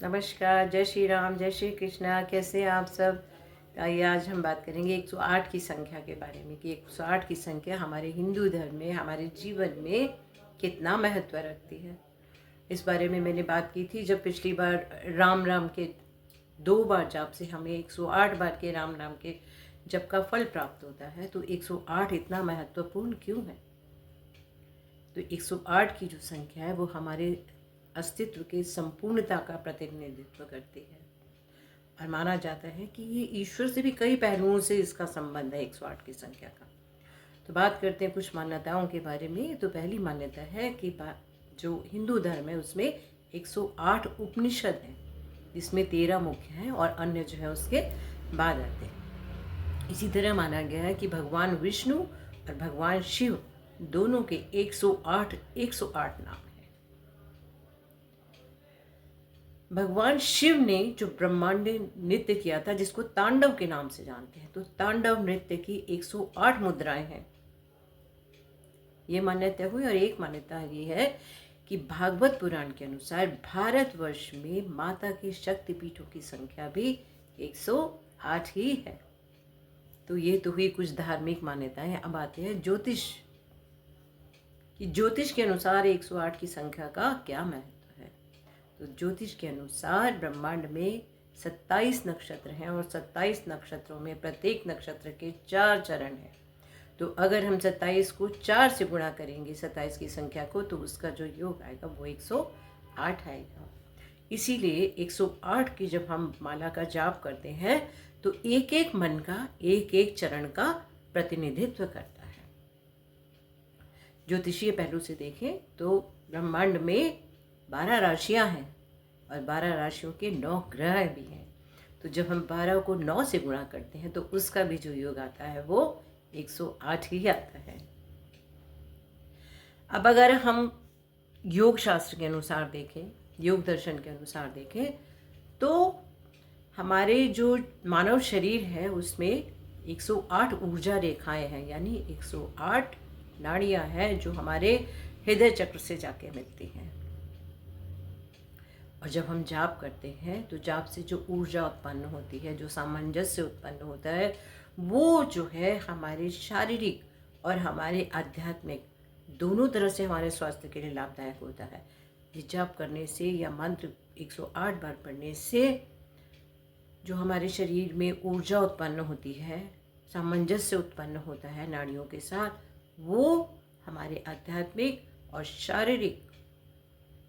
नमस्कार, जय श्री राम, जय श्री कृष्णा। कैसे हैं आप सब? आइए आज हम बात करेंगे 108 की संख्या के बारे में कि 108 की संख्या हमारे हिंदू धर्म में, हमारे जीवन में कितना महत्व रखती है। इस बारे में मैंने बात की थी जब पिछली बार राम नाम के 2 बार जाप से हमें 108 बार के राम नाम के जप का फल प्राप्त होता है। तो 108 इतना महत्वपूर्ण क्यों है? तो 108 की जो संख्या है वो हमारे अस्तित्व के संपूर्णता का प्रतिनिधित्व करती है और माना जाता है कि ये ईश्वर से भी कई पहलुओं से इसका संबंध है 108 की संख्या का। तो बात करते हैं कुछ मान्यताओं के बारे में। तो पहली मान्यता है कि जो हिंदू धर्म है उसमें 108 उपनिषद हैं, जिसमें 13 मुख्य हैं और अन्य जो है उसके बाद आते हैं। इसी तरह माना गया है कि भगवान विष्णु और भगवान शिव दोनों के 108 नाम हैं। भगवान शिव ने जो ब्रह्मांड नृत्य किया था, जिसको तांडव के नाम से जानते हैं, तो तांडव नृत्य की 108 मुद्राएं हैं, ये मान्यता हुई। और एक मान्यता ये है कि भागवत पुराण के अनुसार भारतवर्ष में माता के शक्तिपीठों की संख्या भी 108 ही है। तो ये तो हुई कुछ धार्मिक मान्यताएं। अब आते हैं ज्योतिष कि ज्योतिष के अनुसार 108 की संख्या का क्या महत्व है। तो ज्योतिष के अनुसार ब्रह्मांड में 27 नक्षत्र हैं और 27 नक्षत्रों में प्रत्येक नक्षत्र के 4 चरण हैं। तो अगर हम 27 को 4 से गुणा करेंगे 27 की संख्या को, तो उसका जो योग आएगा वो 108 आएगा। इसीलिए 108 की जब हम माला का जाप करते हैं तो एक एक मन का एक एक चरण का प्रतिनिधित्व करता है। ज्योतिषीय पहलू से देखें तो ब्रह्मांड में 12 राशियां हैं और 12 राशियों के 9 ग्रह भी हैं। तो जब हम 12 को 9 से गुणा करते हैं तो उसका भी जो योग आता है वो 108 ही आता है। अब अगर हम योग शास्त्र के अनुसार देखें, योग दर्शन के अनुसार देखें, तो हमारे जो मानव शरीर है उसमें 108 ऊर्जा रेखाएं हैं, यानी 108 नाड़ियां हैं जो हमारे हृदय चक्र से जाके मिलती हैं। और जब हम जाप करते हैं तो जाप से जो ऊर्जा उत्पन्न होती है, जो सामंजस्य उत्पन्न होता है, वो जो है हमारे शारीरिक और हमारे आध्यात्मिक दोनों तरह से हमारे स्वास्थ्य के लिए लाभदायक होता है। ये जाप करने से या मंत्र 108 बार पढ़ने से जो हमारे शरीर में ऊर्जा उत्पन्न होती है, सामंजस्य उत्पन्न होता है नाड़ियों के साथ, वो हमारे आध्यात्मिक और शारीरिक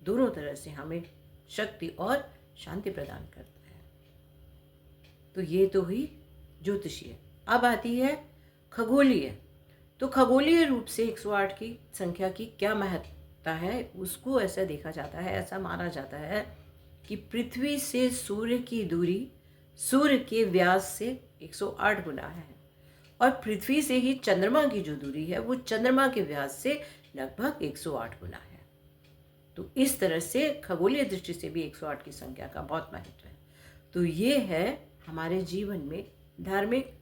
दोनों तरह से हमें शक्ति और शांति प्रदान करता है। तो ये तो हुई ज्योतिषीय। अब आती है खगोलीय। तो खगोलीय रूप से 108 की संख्या की क्या महत्ता है, उसको ऐसा देखा जाता है, ऐसा माना जाता है कि पृथ्वी से सूर्य की दूरी सूर्य के व्यास से 108 गुना है और पृथ्वी से ही चंद्रमा की जो दूरी है वो चंद्रमा के व्यास से लगभग 108 गुना है। तो इस तरह से खगोलीय दृष्टि से भी 108 की संख्या का बहुत महत्व है। तो ये है हमारे जीवन में धार्मिक,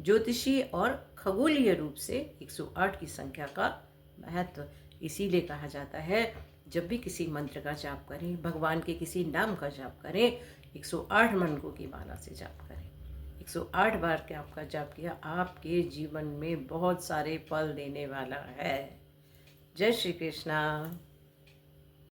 ज्योतिषीय और खगोलीय रूप से 108 की संख्या का महत्व। इसीलिए कहा जाता है जब भी किसी मंत्र का जाप करें, भगवान के किसी नाम का जाप करें, 108 मनकों की माला से जाप करें। 108 बार के आपका जाप किया आपके जीवन में बहुत सारे फल देने वाला है। जय श्री कृष्णा।